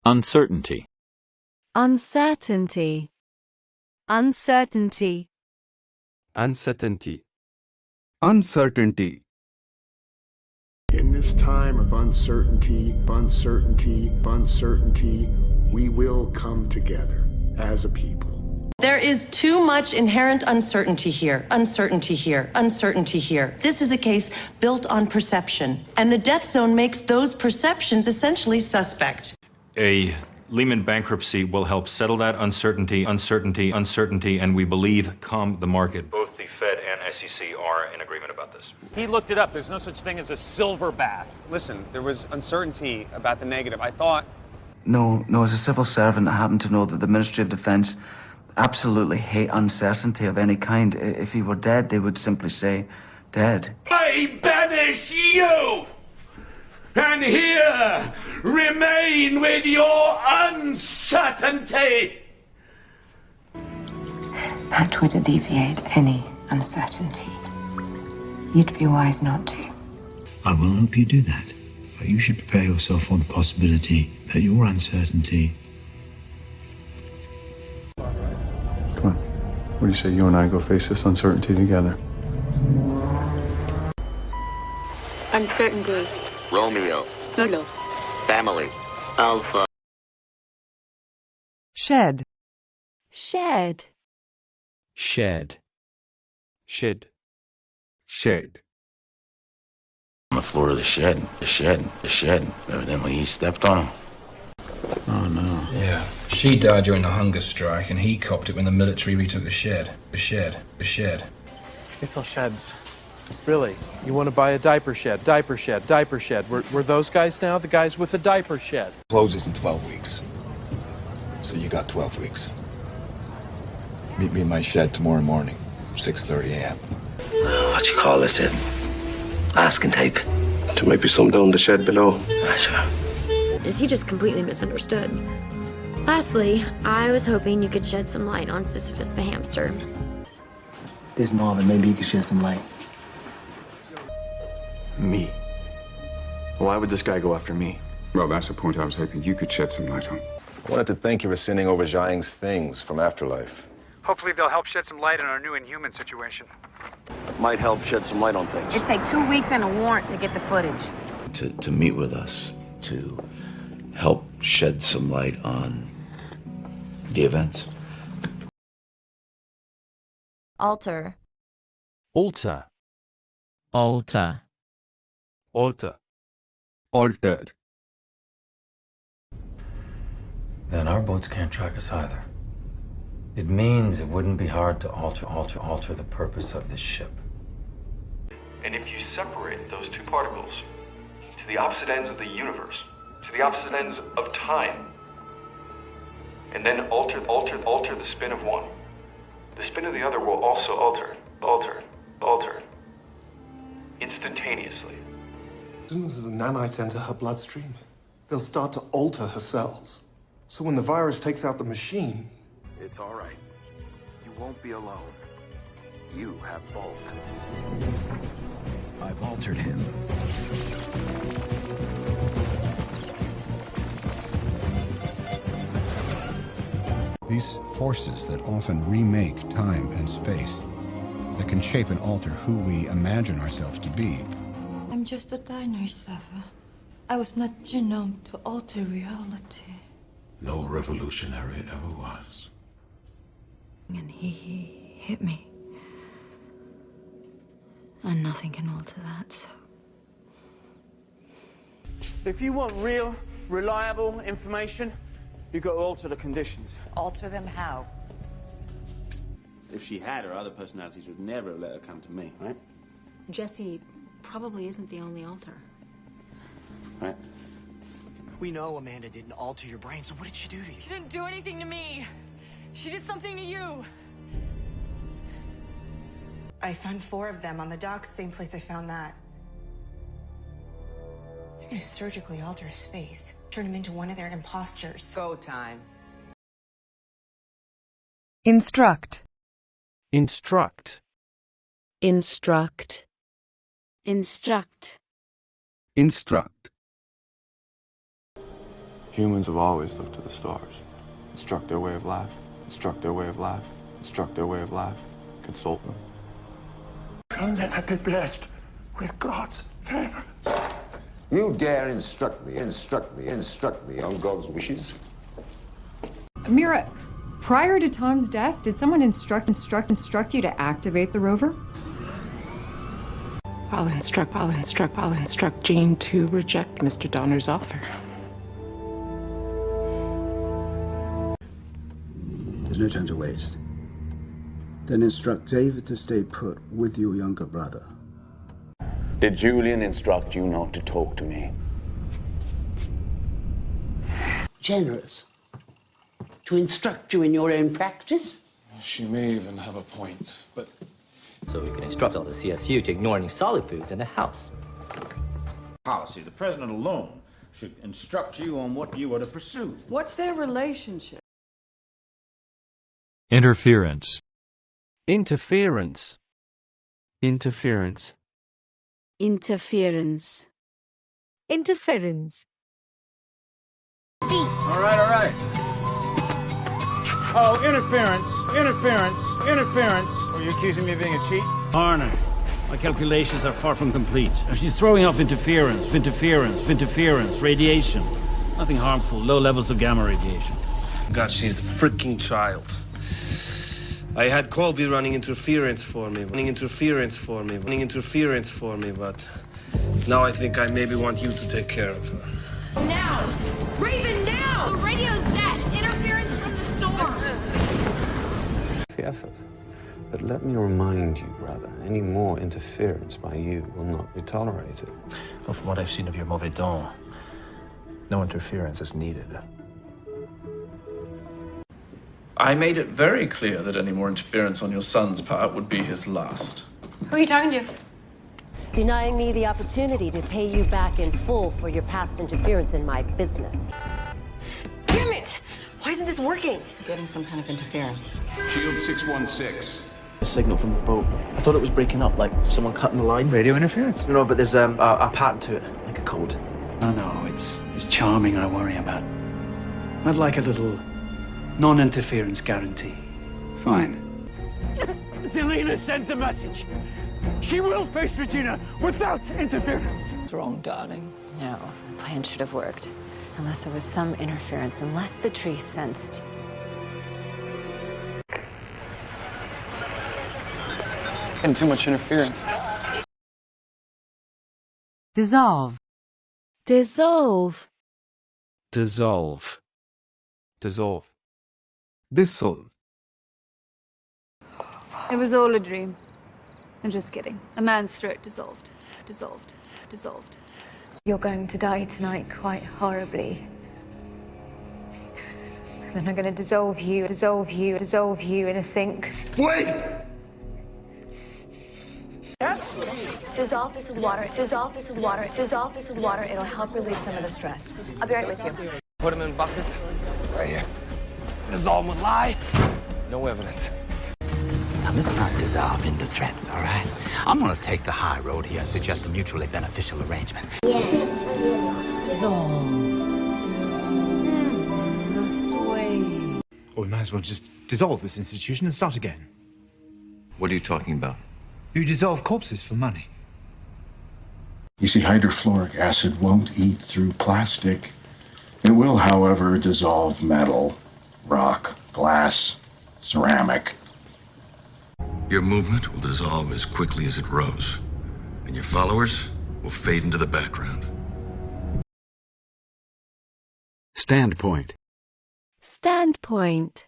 uncertainty, uncertainty, uncertainty, uncertainty, uncertainty. In this time of uncertainty, we will come together as a people. There is too much inherent uncertainty here, uncertainty here, uncertainty here. This is a case built on perception, and the death zone makes those perceptions essentially suspect. A Lehman bankruptcy will help settle that uncertainty, and we believe calm the market. Both the Fed and SEC are in agreement about this. He looked it up. There's no such thing as a silver bath. Listen, there was uncertainty about the negative. I thought... No, as a civil servant, I happen to know that the Ministry of Defense absolutely hate uncertainty of any kind. If he were dead, they would simply say, dead. I banish you! And here, remain with your uncertainty! That would alleviate any uncertainty. You'd be wise not to. I will help you do that. But you should prepare yourself for the possibility that your uncertainty... Come on. What do you say you and I go face this uncertainty together? Uncertainty. Romeo. Solo. Family. Alpha. shed, shed, Shed. Shed. Shed. On the floor of the shed. Evidently he stepped on him. Oh, no. Yeah. She died during the hunger strike, and he copped it when the military retook the shed. The shed. They sell sheds. Really? You want to buy a diaper shed? Were those guys now the guys with the diaper shed? Closes in 12 weeks. So you got 12 weeks. Meet me in my shed tomorrow morning, 6:30 a.m. What you call it? Masking tape. There might be some down the shed below. Sure. Is he just completely misunderstood? Lastly, I was hoping you could shed some light on Sisyphus the hamster. There's Marvin. Maybe you could shed some light. Me? Why would this guy go after me? Well, that's a point I was hoping you could shed some light on. I wanted to thank you for sending over Zhang's things from Afterlife. Hopefully they'll help shed some light on our new Inhuman situation. Might help shed some light on things. It'd take 2 weeks and a warrant to get the footage. To meet with us, to help shed some light on the events. Alter. Alter. alter, Alter. Alter. Then our boats can't track us either. It means it wouldn't be hard to alter the purpose of this ship. And if you separate those two particles to the opposite ends of the universe, to the opposite ends of time, and then alter the spin of one, the spin of the other will also alter, instantaneously. As soon as the nanites enter her bloodstream, they'll start to alter her cells. So when the virus takes out the machine... It's all right. You won't be alone. You have both. I've altered him. These forces that often remake time and space, that can shape and alter who we imagine ourselves to be. I'm just a diner server. I was not genomed to alter reality. No revolutionary ever was. And he hit me. And nothing can alter that, so... If you want real, reliable information, you've got to alter the conditions. Alter them how? If she had her other personalities, would never have let her come to me, right? Jesse probably isn't the only alter. Right? We know Amanda didn't alter your brain, so what did she do to you? She didn't do anything to me. She did something to you. I found 4 of them on the docks, same place I found that. They're gonna surgically alter his face, turn him into one of their imposters. Go time. instruct, Instruct. instruct, instruct, Instruct. Humans have always looked to the stars, instruct their way of life, instruct their way of life, instruct their way of life, consult them. I'll never be blessed with God's favor. You dare instruct me on God's wishes? Mira, prior to Tom's death, did someone instruct you to activate the rover? I'll instruct Jean to reject Mr. Donner's offer. There's no time to waste. Then instruct David to stay put with your younger brother. Did Julian instruct you not to talk to me? Generous. To instruct you in your own practice? She may even have a point, but... So we can instruct all the CSU to ignore any solid foods in the house. Policy. The president alone should instruct you on what you are to pursue. What's their relationship? Interference. Interference. Interference. Interference. Interference. All right. Oh, interference. Are you accusing me of being a cheat? Barnett, my calculations are far from complete. And she's throwing off interference, radiation. Nothing harmful, low levels of gamma radiation. God, she's a freaking child. I had Colby running interference for me, but now I think I maybe want you to take care of her. Now! Raven, now! The radio's dead! Interference from the storm! The effort. But let me remind you, brother, any more interference by you will not be tolerated. Well, from what I've seen of your mauvais don, no interference is needed. I made it very clear that any more interference on your son's part would be his last. Who are you talking to? Denying me the opportunity to pay you back in full for your past interference in my business. Damn it! Why isn't this working? Getting some kind of interference. Shield 616. A signal from the boat. I thought it was breaking up, like someone cutting the line. Radio interference? No, but there's a pattern to it, like a code. No, it's charming I worry about. I'd like a little non-interference guarantee. Fine. Zelina sends a message. She will face Regina without interference. It's wrong, darling. No, the plan should have worked. Unless there was some interference, unless the tree sensed. And too much interference. Dissolve. Dissolve. Dissolve. It was all a dream. I'm just kidding. A man's throat dissolved. You're going to die tonight quite horribly. Then I'm going to dissolve you in a sink. Wait! Dissolve this with water. It'll help release some of the stress. I'll be right with you. Put them in buckets. Right here. Dissolve with lie. No evidence. Now, let's not dissolve into threats, all right? I'm gonna take the high road here and suggest a mutually beneficial arrangement. Dissolve. Or we might as well just dissolve this institution and start again. What are you talking about? You dissolve corpses for money. You see, hydrofluoric acid won't eat through plastic. It will, however, dissolve metal, rock, glass, ceramic. Your movement will dissolve as quickly as it rose, and your followers will fade into the background. Standpoint. Standpoint.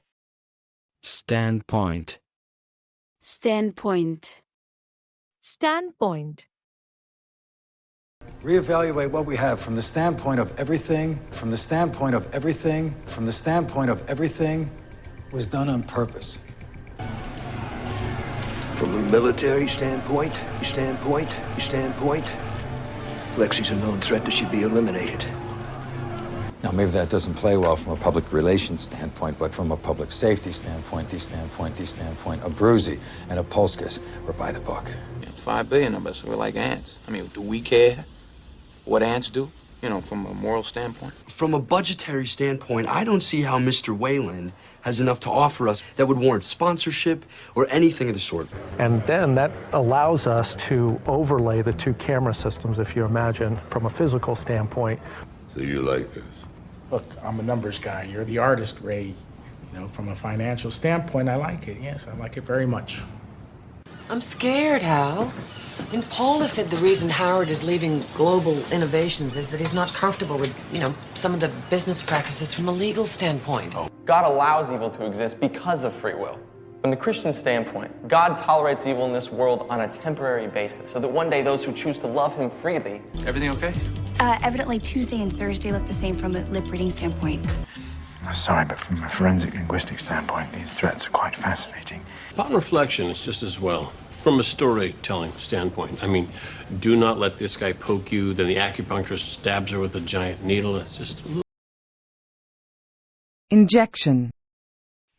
Standpoint. Standpoint. Standpoint. Reevaluate what we have from the standpoint of everything was done on purpose. From a military standpoint, Lexi's a known threat that should be eliminated. Now, maybe that doesn't play well from a public relations standpoint, but from a public safety standpoint, a Bruzy and a Polskus were by the book. 5 billion of us, we're like ants. I mean, do we care what ants do? You know, from a moral standpoint? From a budgetary standpoint, I don't see how Mr. Wayland has enough to offer us that would warrant sponsorship or anything of the sort. And then that allows us to overlay the two camera systems, if you imagine, from a physical standpoint. So you like this? Look, I'm a numbers guy. You're the artist, Ray. You know, from a financial standpoint, I like it. Yes, I like it very much. I'm scared, Hal. And Paula said the reason Howard is leaving Global Innovations is that he's not comfortable with, you know, some of the business practices from a legal standpoint. God allows evil to exist because of free will. From the Christian standpoint, God tolerates evil in this world on a temporary basis, so that one day those who choose to love him freely... Everything okay? Evidently Tuesday and Thursday look the same from a lip reading standpoint. I'm sorry, but from a forensic linguistic standpoint, these threats are quite fascinating. Upon reflection, it's just as well. From a storytelling standpoint, I mean, do not let this guy poke you, then the acupuncturist stabs her with a giant needle. It's just... Injection.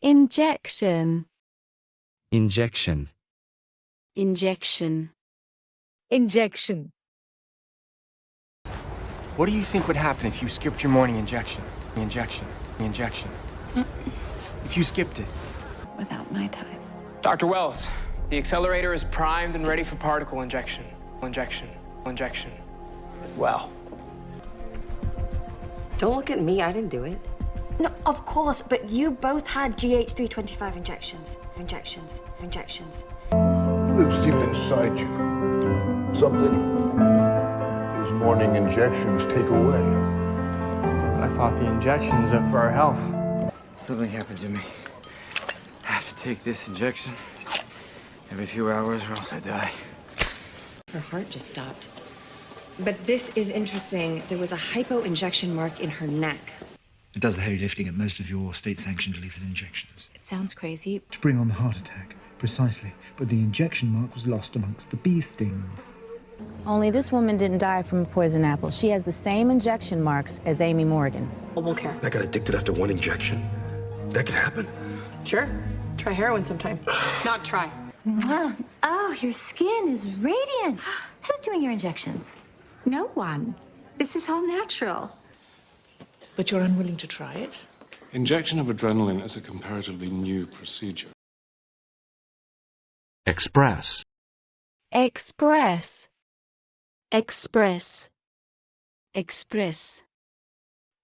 Injection. Injection. Injection. Injection. What do you think would happen if you skipped your morning injection? Injection. Injection. If you skipped it. Without my ties. Dr. Wells, the accelerator is primed and ready for particle injection. Injection. Injection. Wow. Don't look at me, I didn't do it. No, of course, but you both had GH325 injections. Injections. Injections. Lives deep inside you. Something those morning injections take away. I thought the injections are for our health. Something happened to me. I have to take this injection every few hours or else I die. Her heart just stopped. But this is interesting. There was a hypo-injection mark in her neck. It does the heavy lifting at most of your state-sanctioned lethal injections. It sounds crazy. To bring on the heart attack, precisely. But the injection mark was lost amongst the bee stings. Only this woman didn't die from a poison apple. She has the same injection marks as Amy Morgan. I won't care. I got addicted after one injection. That could happen. Sure. Try heroin sometime. Not try. Oh, your skin is radiant. Who's doing your injections? No one. This is all natural. But you're unwilling to try it? Injection of adrenaline is a comparatively new procedure. Express. Express. Express. Express.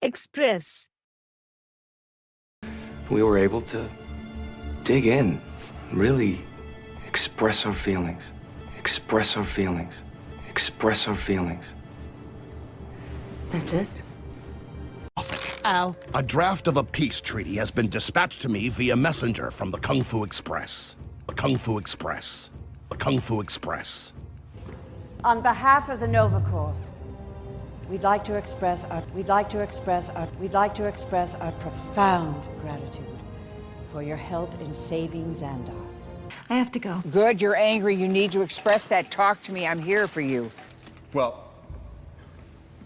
Express. We were able to dig in, really express our feelings, express our feelings, express our feelings. That's it? Al, a draft of a peace treaty has been dispatched to me via messenger from the Kung Fu Express. The Kung Fu Express. The Kung Fu Express. On behalf of the Nova Corps, we'd like to express our profound gratitude for your help in saving Xandar. I have to go. Good, you're angry. You need to express that. Talk to me. I'm here for you. Well,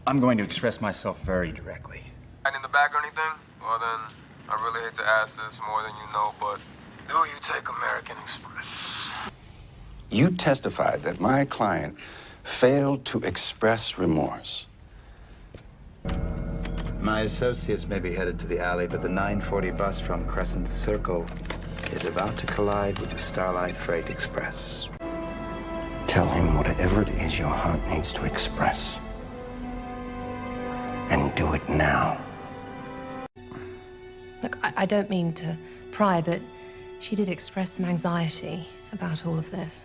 I'm going to express myself very directly. And in the back or anything? Well then, I really hate to ask this more than you know, but do you take American Express? You testified that my client failed to express remorse. My associates may be headed to the alley, but the 940 bus from Crescent Circle is about to collide with the Starlight Freight Express. Tell him whatever it is your heart needs to express. And do it now. Look, I don't mean to pry, but she did express some anxiety about all of this.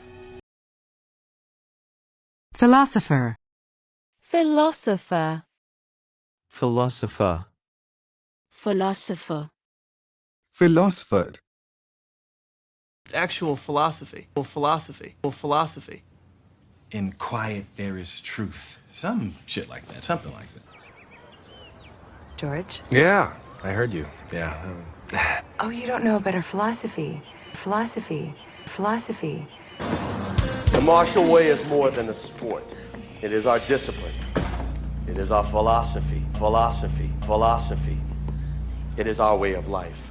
Philosopher. Philosopher. Philosopher. Philosopher. Philosopher. Actual philosophy. Philosophy. In quiet, there is truth. Some shit like that. Something like that. George? Yeah, I heard you. Yeah. Oh, you don't know a better philosophy. Philosophy. The martial way is more than a sport. It is our discipline. It is our philosophy. It is our way of life.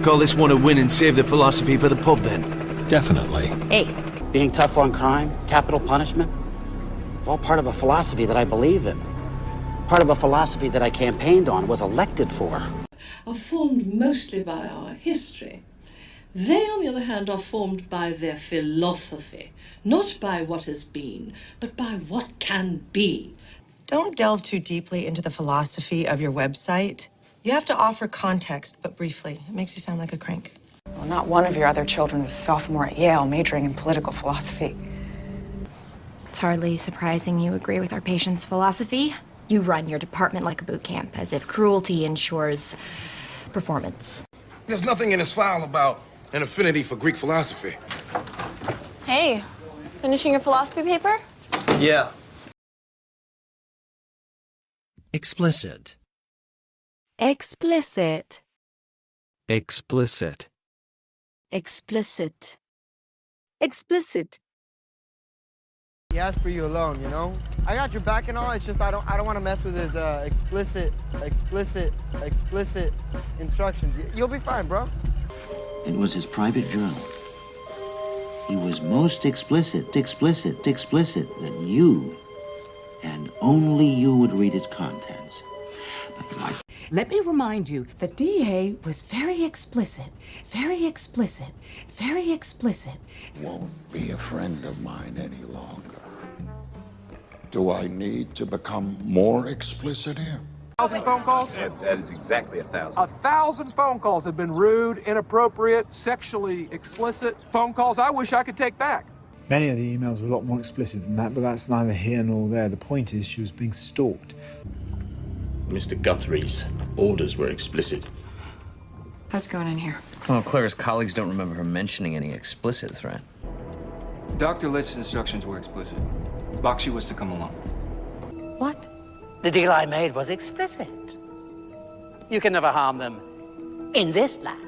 Call this one a win and save the philosophy for the pub, then? Definitely. Hey, being tough on crime, capital punishment, it's all part of a philosophy that I believe in. Part of a philosophy that I campaigned on, was elected for. Are formed mostly by our history. They, on the other hand, are formed by their philosophy, not by what has been, but by what can be. Don't delve too deeply into the philosophy of your website. You have to offer context, but briefly. It makes you sound like a crank. Well, not one of your other children is a sophomore at Yale majoring in political philosophy. It's hardly surprising you agree with our patient's philosophy. You run your department like a boot camp, as if cruelty ensures performance. There's nothing in his file about an affinity for Greek philosophy. Hey, finishing your philosophy paper? Yeah. Explicit. Explicit. Explicit. Explicit. Explicit. He asked for you alone, you know? I got your back and all, it's just I don't want to mess with his explicit instructions. You'll be fine, bro. It was his private journal. He was most explicit that you, and only you, would read its contents. But Let me remind you that DA was very explicit, very explicit, very explicit. Won't be a friend of mine any longer. Do I need to become more explicit here? 1,000 phone calls? That is exactly 1,000. 1,000 phone calls have been rude, inappropriate, sexually explicit phone calls I wish I could take back. Many of the emails were a lot more explicit than that, but that's neither here nor there. The point is she was being stalked. Mr. Guthrie's orders were explicit. What's going on here? Well, Claire's colleagues don't remember her mentioning any explicit threat. Dr. Litz's instructions were explicit. Bakshi was to come along. What? The deal I made was explicit. You can never harm them in this land.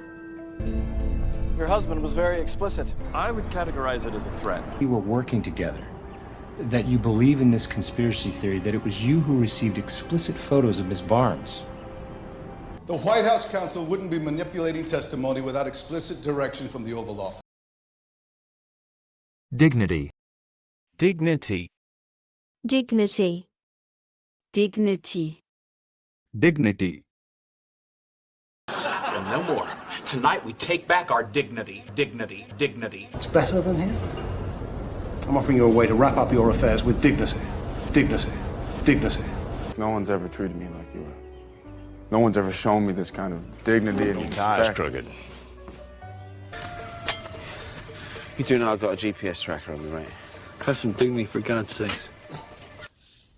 Your husband was very explicit. I would categorize it as a threat. We were working together. That you believe in this conspiracy theory, that it was you who received explicit photos of Ms. Barnes. The White House counsel wouldn't be manipulating testimony without explicit direction from the Oval Office. Dignity. Dignity. Dignity. Dignity. Dignity. And no more. Tonight we take back our dignity. Dignity. Dignity. It's better than here. I'm offering you a way to wrap up your affairs with dignity. Dignity. Dignity. No one's ever treated me like you have. No one's ever shown me this kind of dignity and respect. Crooked. You do know I've got a GPS tracker on me, right? Have some dignity, for God's sakes.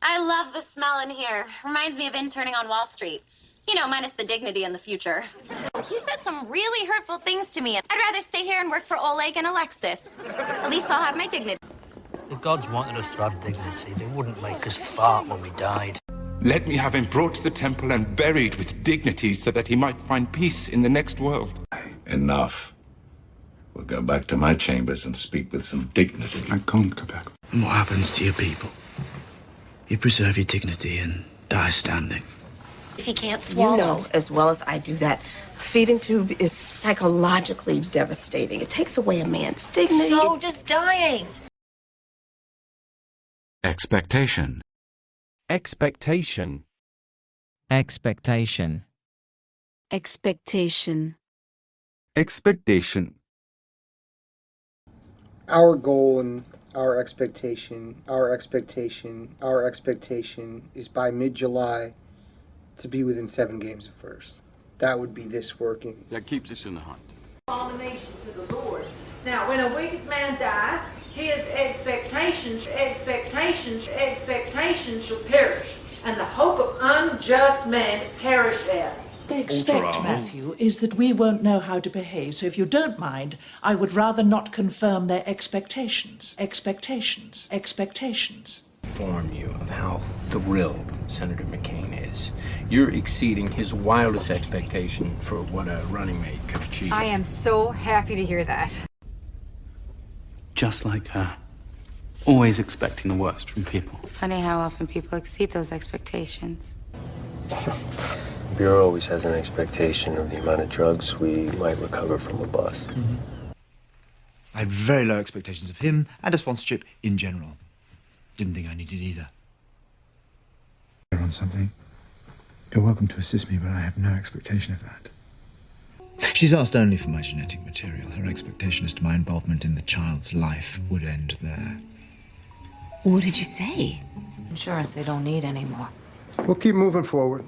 I love the smell in here. Reminds me of interning on Wall Street. You know, minus the dignity in the future. He said some really hurtful things to me. I'd rather stay here and work for Oleg and Alexis. At least I'll have my dignity. The gods wanted us to have dignity. They wouldn't make us fart when we died. Let me have him brought to the temple and buried with dignity so that he might find peace in the next world. Enough. We'll go back to my chambers and speak with some dignity. I can't go back. And what happens to your people? You preserve your dignity and die standing. If he can't swallow. You know as well as I do that a feeding tube is psychologically devastating. It takes away a man's dignity. So just dying. Expectation. Expectation. Expectation. Expectation. Expectation. Our goal and our expectation is by mid-July to be within 7 games of first. That would be this working. That keeps us in the hunt. Abomination to the Lord. Now, when a wicked man dies, his expectations shall perish, and the hope of unjust man perish as. They expect, Matthew, is that we won't know how to behave, so if you don't mind, I would rather not confirm their expectations. Expectations. Expectations. Inform you of how thrilled Senator McCain is. You're exceeding his wildest expectation for what a running mate could achieve. I am so happy to hear that. Just like her. Always expecting the worst from people. Funny how often people exceed those expectations. Bureau always has an expectation of the amount of drugs we might recover from a bust. I had very low expectations of him and of sponsorship in general. Didn't think I needed either. On something. You're welcome to assist me, but I have no expectation of that. She's asked only for my genetic material. Her expectation as to my involvement in the child's life would end there. What did you say? Insurance they don't need anymore. We'll keep moving forward.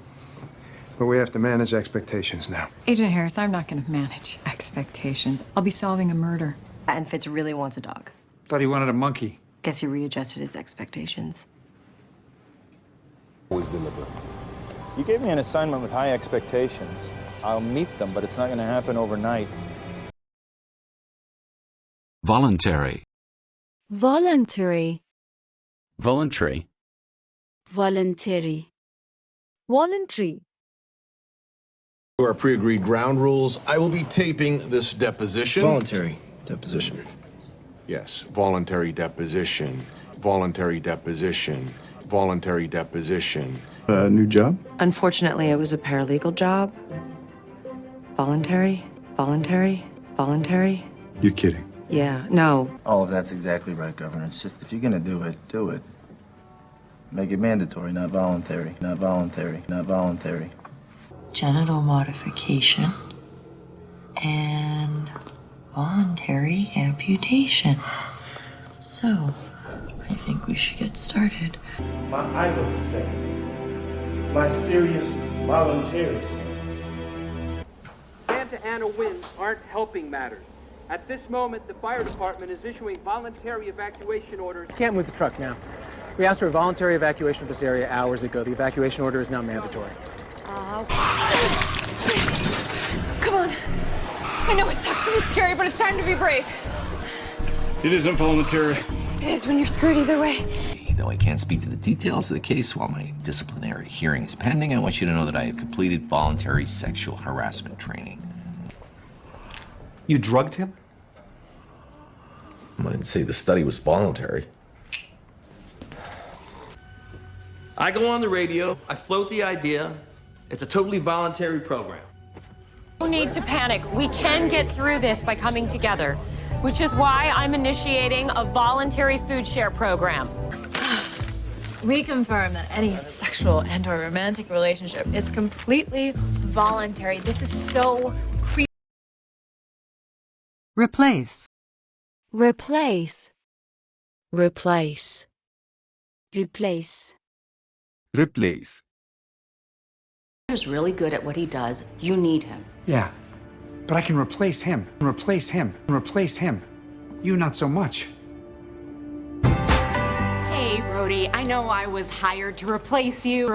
But we have to manage expectations now. Agent Harris, I'm not going to manage expectations. I'll be solving a murder. And Fitz really wants a dog. Thought he wanted a monkey. Guess he readjusted his expectations. Always deliver. You gave me an assignment with high expectations. I'll meet them, but it's not going to happen overnight. Voluntary. Voluntary. Voluntary. Voluntary. Voluntary. To our pre-agreed ground rules, I will be taping this deposition. Voluntary deposition. Yes, voluntary deposition. Voluntary deposition. Voluntary deposition. New job? Unfortunately, it was a paralegal job. Voluntary, voluntary, voluntary. You're kidding. Yeah, no. All of that's exactly right, Governor. It's just if you're going to do it, do it. Make it mandatory, not voluntary. Not voluntary. Not voluntary. Genital modification and voluntary amputation. So, I think we should get started. My idle sayings. My serious, voluntary sayings. Santa Ana winds aren't helping matters. At this moment, the fire department is issuing voluntary evacuation orders. Can't move the truck now. We asked for a voluntary evacuation of this area hours ago. The evacuation order is now mandatory. Come on. I know it sucks and it's scary, but it's time to be brave. It isn't voluntary. It is when you're screwed either way. Though I can't speak to the details of the case while my disciplinary hearing is pending, I want you to know that I have completed voluntary sexual harassment training. You drugged him? I didn't say the study was voluntary. I go on the radio, I float the idea. It's a totally voluntary program. No need to panic. We can get through this by coming together, which is why I'm initiating a voluntary food share program. We confirm that any sexual and/or romantic relationship is completely voluntary. This is so creepy. Replace. Replace. Replace. Replace. Replace. He's really good at what he does. You need him. Yeah, but I can replace him, replace him, replace him. You not so much. Hey, Brody, I know I was hired to replace you,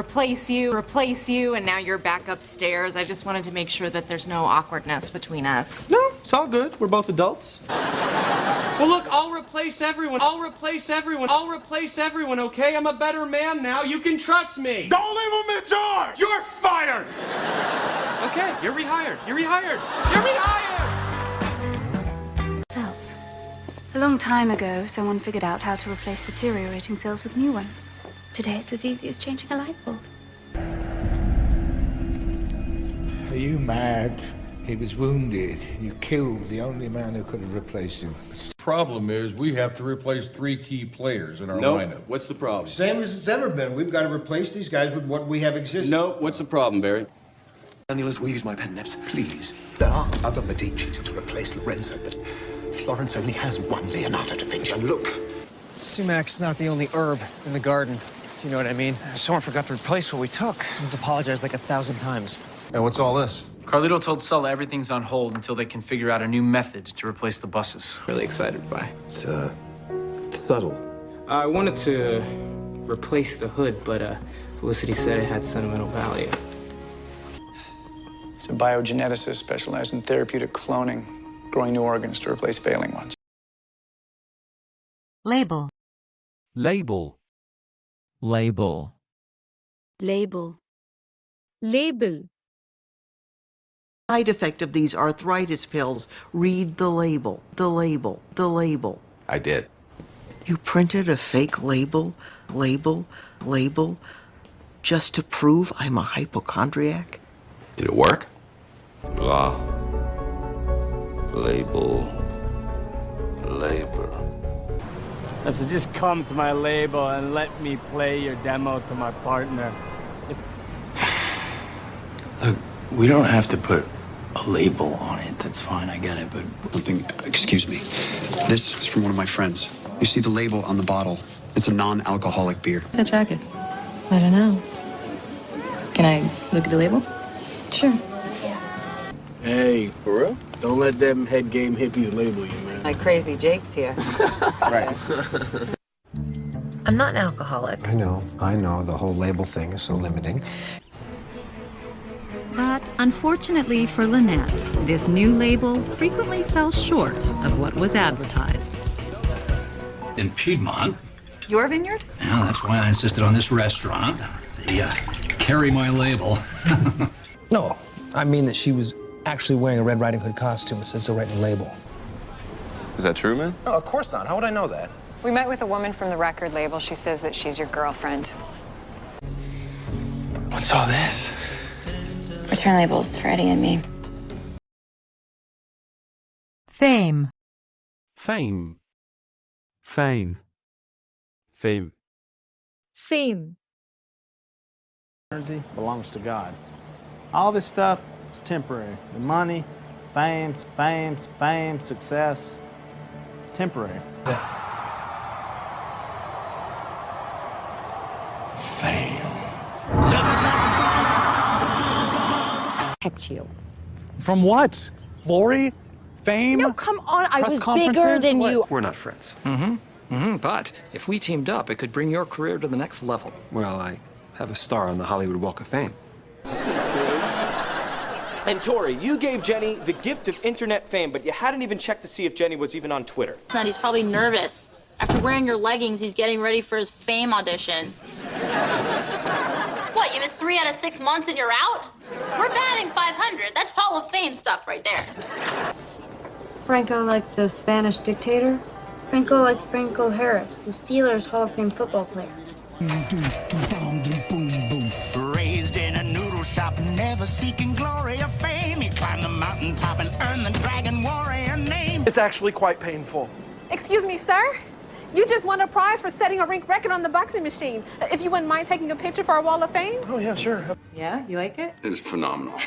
and now you're back upstairs. I just wanted to make sure that there's no awkwardness between us. No, it's all good. We're both adults. Well, look, I'll replace everyone. I'll replace everyone. I'll replace everyone, okay? I'm a better man now. You can trust me. Don't leave him in charge! You're fired! Okay, you're rehired. You're rehired. You're rehired! Cells. A long time ago, someone figured out how to replace deteriorating cells with new ones. Today, it's as easy as changing a light bulb. Are you mad? He was wounded. You killed the only man who could have replaced him. The problem is we have to replace 3 key players in our lineup. What's the problem? Same as it's ever been. We've got to replace these guys with what we have existing. No, what's the problem, Barry? Daniels will use my pen nips, please. There are other Medicis to replace Lorenzo, but Florence only has one Leonardo da Vinci. And look. Sumac's not the only herb in the garden, if you know what I mean. Someone forgot to replace what we took. Someone's apologized like 1,000 times. And what's all this? Carlito told Sulla everything's on hold until they can figure out a new method to replace the buses. Really excited by. It's subtle. I wanted to replace the hood, but Felicity said it had sentimental value. He's a biogeneticist specialized in therapeutic cloning, growing new organs to replace failing ones. Label. Label. Label. Label. Label. Side effect of these arthritis pills. Read the label. The label. The label. I did. You printed a fake label, just to prove I'm a hypochondriac? Did it work? Blah. Label. Labor. So just come to my label and let me play your demo to my partner. Look, we don't have to put a label on it. That's fine, I get it, but... Excuse me. This is from one of my friends. You see the label on the bottle. It's a non-alcoholic beer. That jacket. I don't know. Can I look at the label? Sure. Hey, for real? Don't let them head game hippies label you, man. Like Crazy Jake's here. Right. I'm not an alcoholic. I know. The whole label thing is so limiting. But unfortunately for Lynette, this new label frequently fell short of what was advertised. In Piedmont. Your vineyard? Yeah, that's why I insisted on this restaurant. They carry my label. No, I mean that she was actually wearing a Red Riding Hood costume. It said so right in the label. Is that true, man? No, of course not. How would I know that? We met with a woman from the record label. She says that she's your girlfriend. What's all this? Return labels for Eddie and me. Fame. Fame. Fame. Fame. Fame. Eternity belongs to God. All this stuff is temporary. The money, fame, success, temporary. Protect you. From what? Glory? Fame? No, come on. I Press was bigger conferences? than What? you. We're not friends. But if we teamed up, it could bring your career to the next level. Well, I have a star on the Hollywood Walk of Fame. And Tori, you gave Jenny the gift of internet fame, but you hadn't even checked to see if Jenny was even on Twitter. He's probably nervous. After wearing your leggings, he's getting ready for his fame audition. What, you missed 3 out of 6 months and you're out? We're batting 500. That's Hall of Fame stuff right there. Franco like the Spanish dictator? Franco like Franco Harris, the Steelers Hall of Fame football player. Raised in a noodle shop, never seeking glory or fame. He climbed the mountaintop and earned the Dragon Warrior name. It's actually quite painful. Excuse me, sir? You just won a prize for setting a rink record on the boxing machine. If you wouldn't mind taking a picture for our wall of fame? Oh, yeah, sure. Yeah, you like it? It is phenomenal.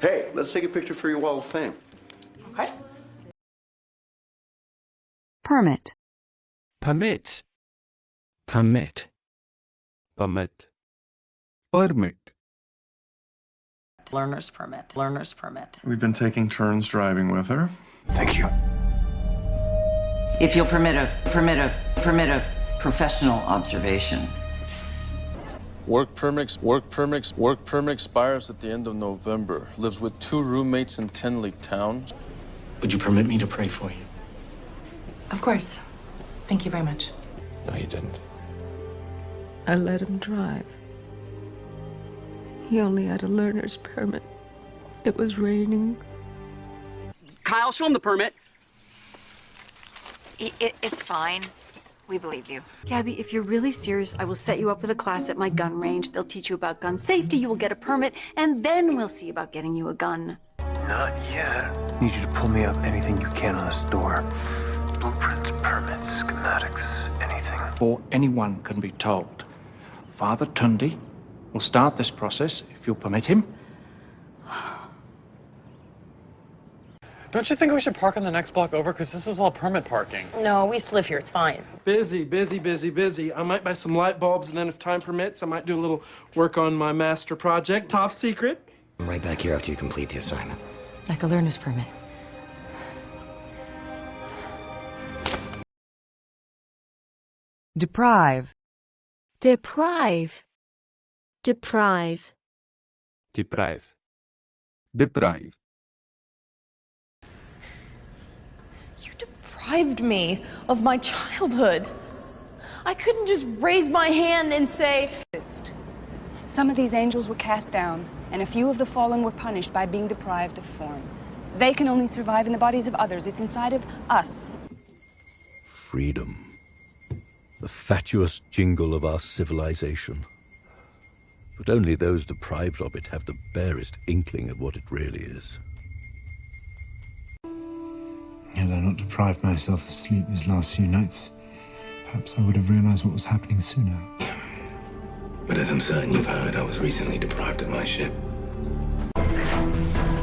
Hey, let's take a picture for your wall of fame. Okay. Permit. Permit. Permit. Permit. Permit. Learner's permit. Learner's permit. We've been taking turns driving with her. Thank you. If you'll permit a professional observation. Work permit expires at the end of November. Lives with 2 roommates in Tenley Town. Would you permit me to pray for you? Of course. Thank you very much. No, you didn't. I let him drive. He only had a learner's permit. It was raining. Kyle, show him the permit. It's fine. We believe you. Gabby, if you're really serious, I will set you up with a class at my gun range. They'll teach you about gun safety, you will get a permit, and then we'll see about getting you a gun. Not yet. Need you to pull me up anything you can on this door. Blueprints, permits, schematics, anything. Or anyone can be told. Father Tundi will start this process if you'll permit him. Don't you think we should park on the next block over? Because this is all permit parking. No, we used to live here. It's fine. Busy. I might buy some light bulbs, and then if time permits, I might do a little work on my master project. Top secret. I'm right back here after you complete the assignment. Like a learner's permit. Deprive. Deprive. Deprive. Deprive. Deprive. Deprived me of my childhood. I couldn't just raise my hand and say... Some of these angels were cast down, and a few of the fallen were punished by being deprived of form. They can only survive in the bodies of others. It's inside of us. Freedom. The fatuous jingle of our civilization. But only those deprived of it have the barest inkling of what it really is. Had I not deprived myself of sleep these last few nights, perhaps I would have realized what was happening sooner. But as I'm certain you've heard, I was recently deprived of my ship.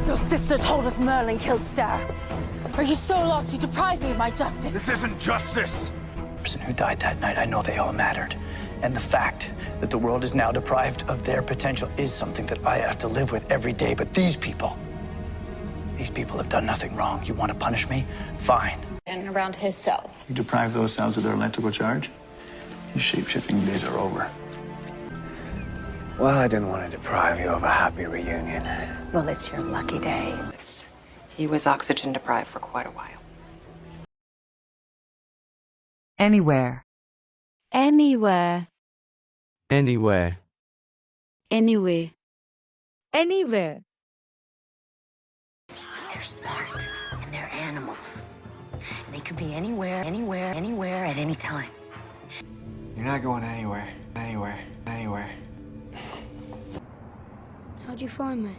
Your sister told us Merlin killed Sarah. Are you so lost you deprived me of my justice? This isn't justice! The person who died that night, I know they all mattered. And the fact that the world is now deprived of their potential is something that I have to live with every day. But these people have done nothing wrong. You want to punish me? Fine. And around his cells. You deprive those cells of their electrical charge? Your shape-shifting days are over. Well, I didn't want to deprive you of a happy reunion. Well, it's your lucky day. He was oxygen deprived for quite a while. Anywhere. Anywhere. Anywhere. Anyway. Anywhere. They're smart, and they're animals. And they could be anywhere, anywhere, anywhere at any time. You're not going anywhere. Anywhere. Anywhere. How'd you find me?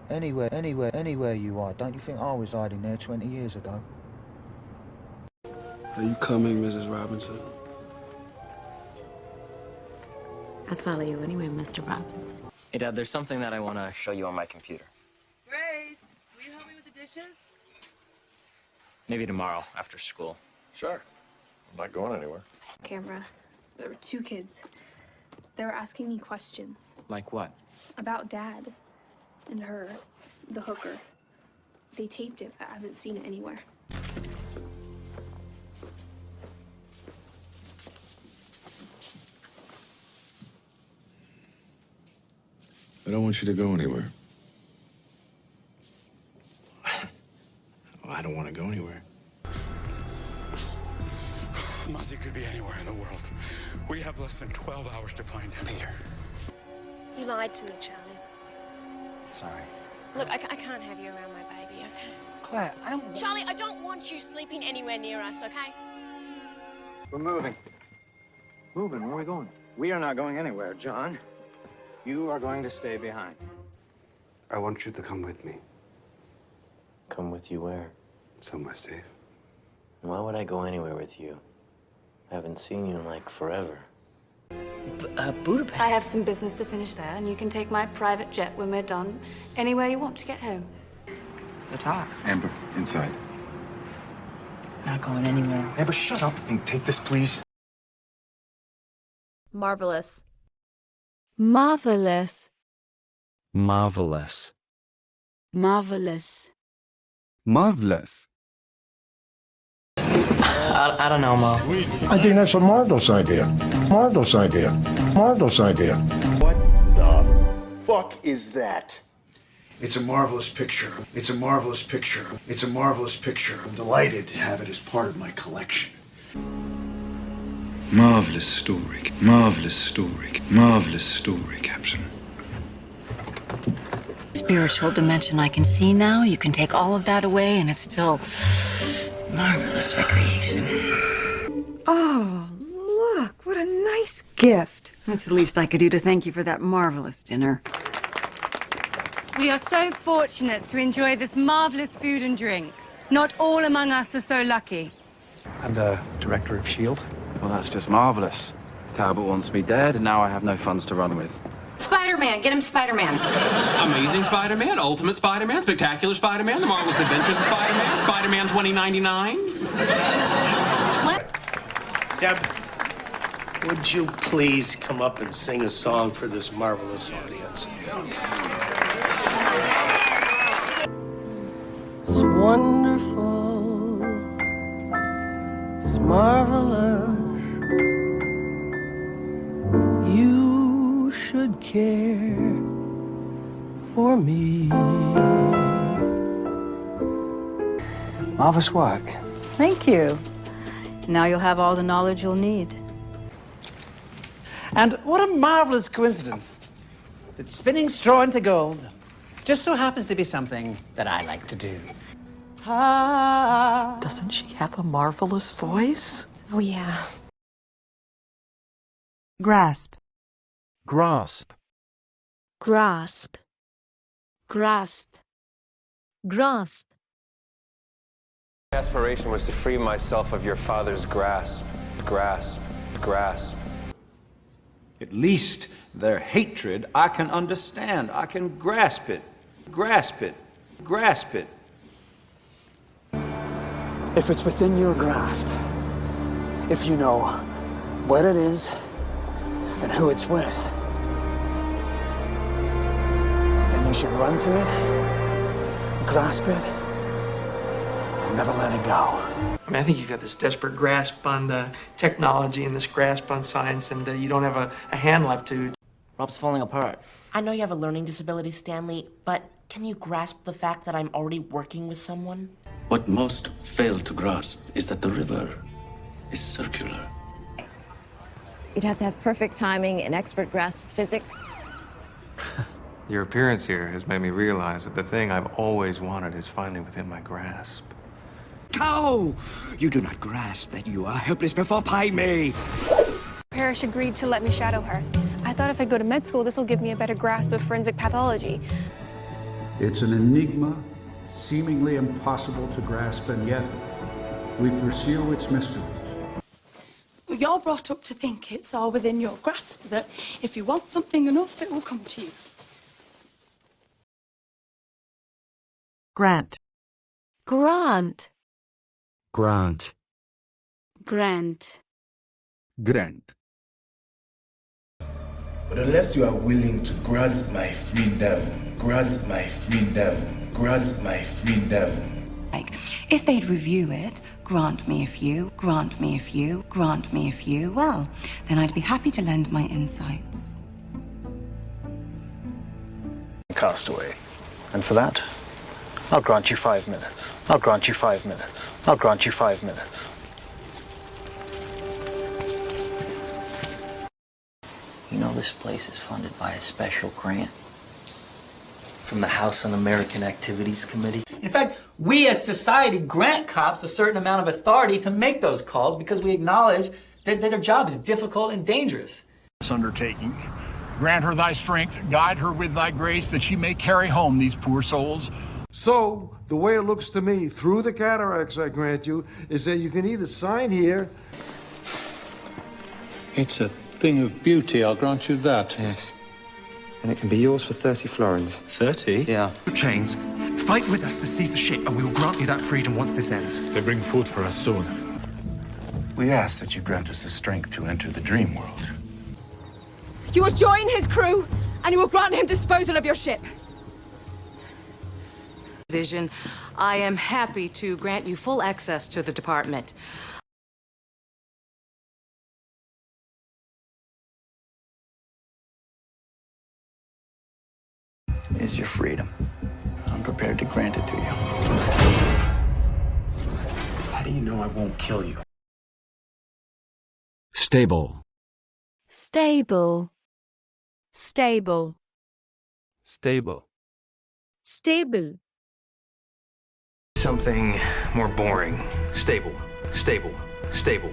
Anywhere you are. Don't you think I was hiding there 20 years ago? Are you coming, Mrs. Robinson? I'd follow you anyway, Mr. Robinson. Hey, Dad, there's something that I want to show you on my computer. Grace, will you help me with the dishes? Maybe tomorrow, after school. Sure. I'm not going anywhere. Camera. There were two kids. They were asking me questions. Like what? About Dad and her, the hooker. They taped it. I haven't seen it anywhere. I don't want you to go anywhere. Well, I don't want to go anywhere. Muzzy could be anywhere in the world. We have less than 12 hours to find him. Peter. You lied to me, Charlie. Sorry. Look, I can't have you around my baby, okay? Claire, I don't... Charlie, I don't want you sleeping anywhere near us, okay? We're moving. Moving? Where are we going? We are not going anywhere, John. You are going to stay behind. I want you to come with me. Come with you where? Somewhere safe. Why would I go anywhere with you? I haven't seen you in, like, forever. Budapest. I have some business to finish there, and you can take my private jet when we're done anywhere you want to get home. So talk. Amber, inside. Not going anywhere. Amber, shut up and take this, please. Marvelous. Marvelous. Marvelous. Marvelous. Marvelous. I don't know, Mom. I think that's a marvelous idea. Marvelous idea. Marvelous idea. What the fuck is that? It's a marvelous picture. It's a marvelous picture. It's a marvelous picture. I'm delighted to have it as part of my collection. Marvelous story. Marvelous story. Marvelous story, Captain. Spiritual dimension I can see now. You can take all of that away and it's still marvelous recreation. Oh, look, what a nice gift. That's the least I could do to thank you for that marvelous dinner. We are so fortunate to enjoy this marvelous food and drink. Not all among us are so lucky. I'm the director of S.H.I.E.L.D. Well, that's just marvelous. Talbot wants me dead, and now I have no funds to run with. Spider-Man, get him Spider-Man. Amazing Spider-Man, Ultimate Spider-Man, Spectacular Spider-Man, The Marvelous Adventures of Spider-Man, Spider-Man 2099. Deb, would you please come up and sing a song for this marvelous audience? It's wonderful. It's marvelous. You should care for me. Marvelous work. Thank you. Now you'll have all the knowledge you'll need. And what a marvelous coincidence that spinning straw into gold just so happens to be something that I like to do. Doesn't she have a marvelous voice? Oh, yeah. Grasp. Grasp. Grasp. Grasp. Grasp. Aspiration was to free myself of your father's grasp. Grasp. Grasp. At least their hatred I can understand. I can grasp it. Grasp it. Grasp it. If it's within your grasp, if you know what it is and who it's with, then you should run to it, grasp it, and never let it go. I mean, I think you've got this desperate grasp on technology and this grasp on science, and you don't have a hand left to. Rob's falling apart. I know you have a learning disability, Stanley, but can you grasp the fact that I'm already working with someone? What most fail to grasp is that the river is circular. You'd have to have perfect timing and expert grasp of physics. Your appearance here has made me realize that the thing I've always wanted is finally within my grasp. Oh! You do not grasp that you are helpless before pie me! Parrish agreed to let me shadow her. I thought if I go to med school, this will give me a better grasp of forensic pathology. It's an enigma, seemingly impossible to grasp, and yet we pursue its mysteries. You're brought up to think it's all within your grasp, that if you want something enough, it will come to you. Grant. Grant. Grant. Grant. Grant. But unless you are willing to grant my freedom, grant my freedom, grant my freedom. Like, if they'd review it, grant me a few, grant me a few, grant me a few, well, then I'd be happy to lend my insights. Castaway. And for that, I'll grant you 5 minutes. I'll grant you 5 minutes. I'll grant you 5 minutes. You know, this place is funded by a special grant from the House Un-American Activities Committee. In fact, we as society grant cops a certain amount of authority to make those calls because we acknowledge that their job is difficult and dangerous. This undertaking, grant her thy strength, guide her with thy grace, that she may carry home these poor souls. So, the way it looks to me, through the cataracts I grant you, is that you can either sign here. It's a thing of beauty, I'll grant you that. Yes. And it can be yours for 30 florins. 30? Yeah. Chains, fight with us to seize the ship, and we will grant you that freedom once this ends. They bring food for us soon. We ask that you grant us the strength to enter the dream world. You will join his crew, and you will grant him disposal of your ship. Vision, I am happy to grant you full access to the department. Is your freedom. I'm prepared to grant it to you. How do you know I won't kill you? Stable. Stable. Stable. Stable. Stable. Something more boring. Stable. Stable. Stable.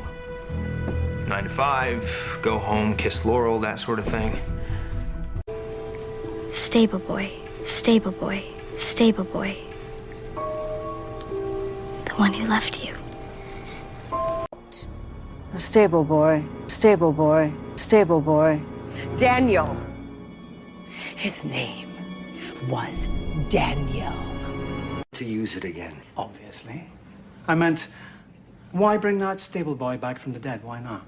9 to 5, go home, kiss Laurel, that sort of thing. Stable boy. Stable boy. Stable boy. The one who left you. Stable boy. Stable boy. Stable boy. Daniel. His name was Daniel. To use it again. Obviously. I meant, why bring that stable boy back from the dead? Why not?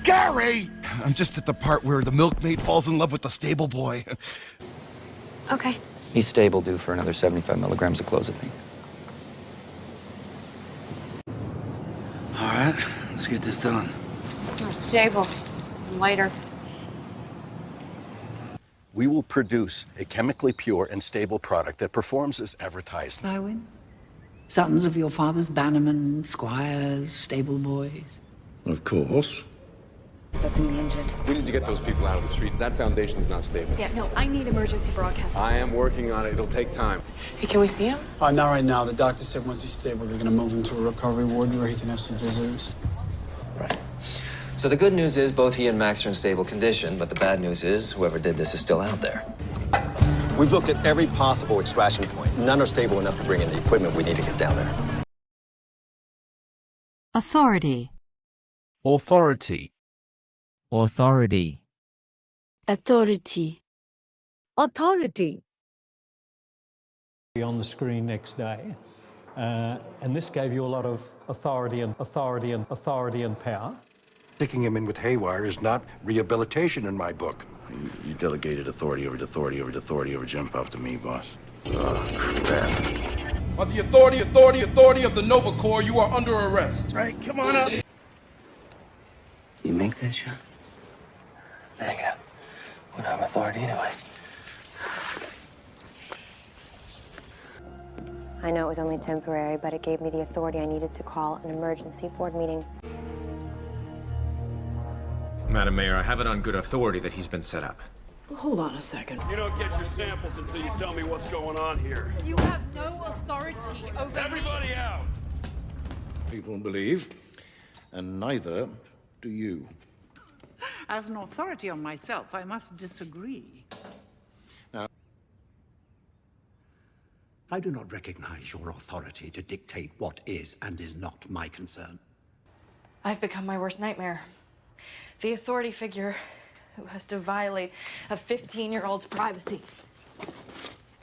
Gary! I'm just at the part where the milkmaid falls in love with the stable boy. Okay. He's stable due for another 75 milligrams of clozapine. All right, let's get this done. It's not stable. Later. We will produce a chemically pure and stable product that performs as advertised. Tywin? Sons of your father's bannermen, squires, stable boys. Of course. Assessing the injured. We need to get those people out of the streets. That foundation's not stable. Yeah, no, I need emergency broadcast. I am working on it. It'll take time. Hey, can we see him? Not right now. The doctor said once he's stable, they're going to move him to a recovery ward where he can have some visitors. Right. So the good news is both he and Max are in stable condition, but the bad news is whoever did this is still out there. We've looked at every possible extraction point. None are stable enough to bring in the equipment we need to get down there. Authority. Authority. Authority. Authority. Authority. On the screen next day, and this gave you a lot of authority and power. Sticking him in with haywire is not rehabilitation in my book. You delegated authority over jump off to me, boss. Oh, crap. By the authority of the Nova Corps, you are under arrest. Right, come on up. You make that shot? Negative. We don't have authority anyway. I know it was only temporary, but it gave me the authority I needed to call an emergency board meeting. Madam Mayor, I have it on good authority that he's been set up. Hold on a second. You don't get your samples until you tell me what's going on here. You have no authority over Everybody me. out! People believe, and neither do you. As an authority on myself, I must disagree. Now, I do not recognize your authority to dictate what is and is not my concern. I've become my worst nightmare. The authority figure who has to violate a 15-year-old's privacy.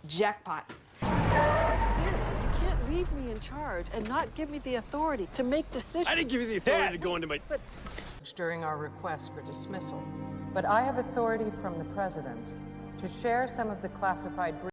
Jackpot. You can't leave me in charge and not give me the authority to make decisions. I didn't give you the authority to go into my... But during our request for dismissal. But I have authority from the president to share some of the classified briefs